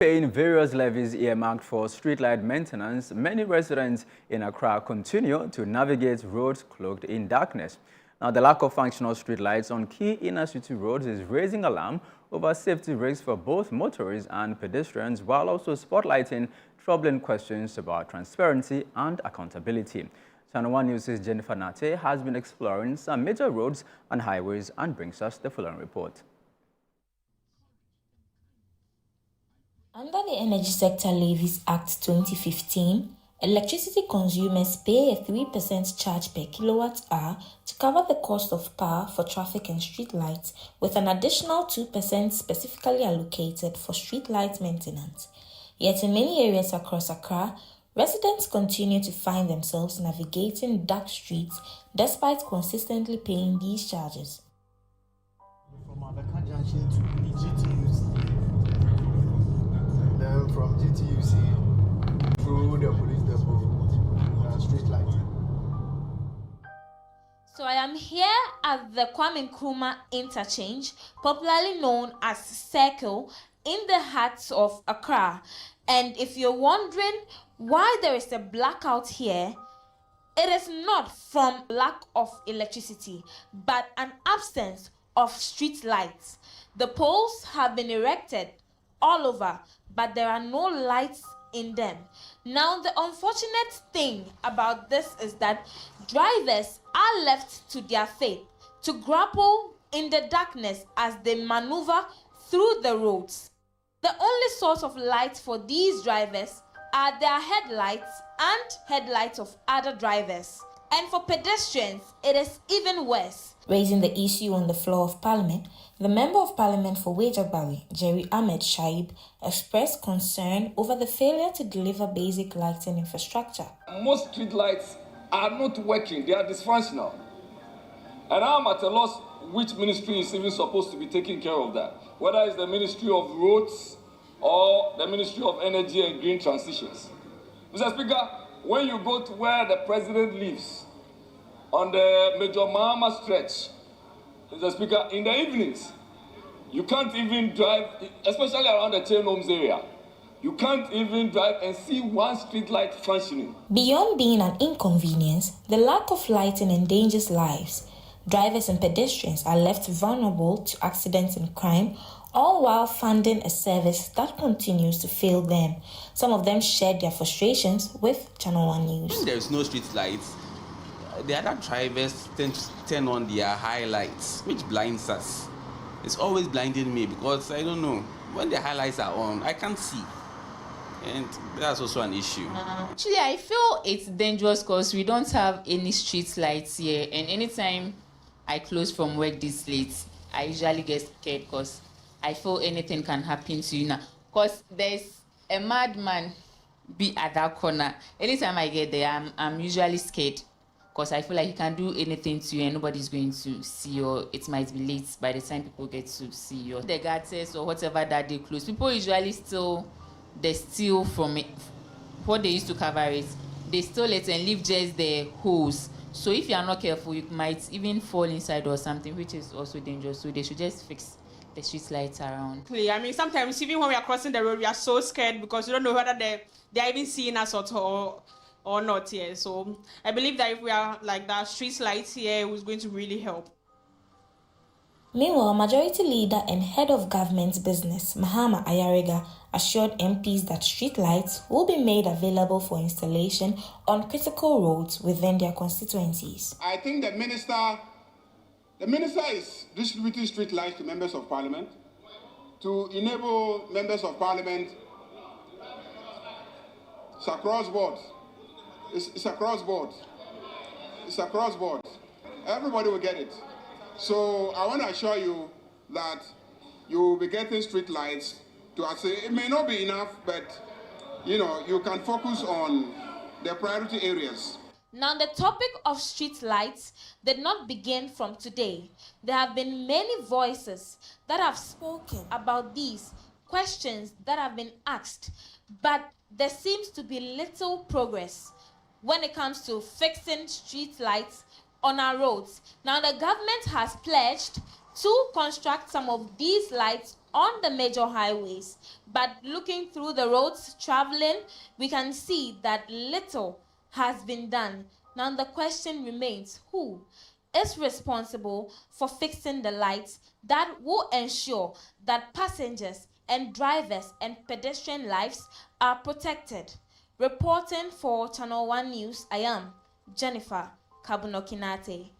Paying various levies earmarked for streetlight maintenance, many residents in Accra continue to navigate roads cloaked in darkness. Now, the lack of functional streetlights on key inner city roads is raising alarm over safety risks for both motorists and pedestrians, while also spotlighting troubling questions about transparency and accountability. ChannelOne News' Jennifer Nate has been exploring some major roads and highways and brings us the following report. Under the Energy Sector Levies Act 2015, electricity consumers pay a 3% charge per kilowatt-hour to cover the cost of power for traffic and street lights, with an additional 2% specifically allocated for street light maintenance. Yet in many areas across Accra, residents continue to find themselves navigating dark streets despite consistently paying these charges. From Accra Junction to GTUC. Then from GTUC through the police depot, street lighting. So I am here at the Kwame Nkrumah interchange, popularly known as Circle, in the heart of Accra. And if you're wondering why there is a blackout here, it is not from lack of electricity, but an absence of street lights. The poles have been erected all over, but there are no lights in them. Now, the unfortunate thing about this is that drivers are left to their fate to grapple in the darkness as they maneuver through the roads. The only source of light for these drivers are their headlights and headlights of other drivers. And for pedestrians, it is even worse. Raising the issue on the floor of Parliament, the Member of Parliament for Wejagbari, Jerry Ahmed Shaib, expressed concern over the failure to deliver basic lighting infrastructure. Most street lights are not working, they are dysfunctional. And I'm at a loss which ministry is even supposed to be taking care of that, whether it's the Ministry of Roads or the Ministry of Energy and Green Transitions. Mr. Speaker, when you go to where the president lives, on the Major Mahama stretch, Mr. Speaker, in the evenings, you can't even drive, especially around the chain homes area. You can't even drive and see one street light functioning. Beyond being an inconvenience, the lack of lighting endangers lives. Drivers and pedestrians are left vulnerable to accidents and crime, all while funding a service that continues to fail them. Some of them shared their frustrations with ChannelOne News. When there is no street lights, the other drivers tend to turn on their highlights, which blinds us. It's always blinding me because I don't know, when the highlights are on, I can't see. And that's also an issue. Actually, I feel it's dangerous because we don't have any street lights here. And anytime I close from work this late, I usually get scared because I feel anything can happen to you now. Because there's a madman be at that corner. Anytime I get there, I'm usually scared. Because I feel like he can do anything to you and nobody's going to see you, or it might be late by the time people get to see you. The gutters or whatever that they close, people usually they steal from it. What they used to cover it, they steal it and leave just the holes. So if you are not careful, you might even fall inside or something, which is also dangerous. So they should just fix the street lights around. I mean, sometimes even when we are crossing the road, we are so scared because we don't know whether they're even seeing us or not here. So I believe that if we are like that, street lights here is going to really help. Meanwhile, Majority Leader and Head of Government Business, Mahama Ayariga, assured MPs that street lights will be made available for installation on critical roads within their constituencies. I think the minister is distributing street lights to members of parliament to enable members of parliament. It's across board. It's across board. It's across board. Everybody will get it. So I want to assure you that you will be getting street lights to say it may not be enough, but you can focus on the priority areas. Now, the topic of street lights did not begin from today. There have been many voices that have spoken about these questions that have been asked, but there seems to be little progress when it comes to fixing street lights on our roads. Now, the government has pledged to construct some of these lights on the major highways. But looking through the roads traveling, we can see that little has been done. Now the question remains, who is responsible for fixing the lights that will ensure that passengers and drivers and pedestrian lives are protected? Reporting for Channel One News, I am Jennifer Kabunokinate.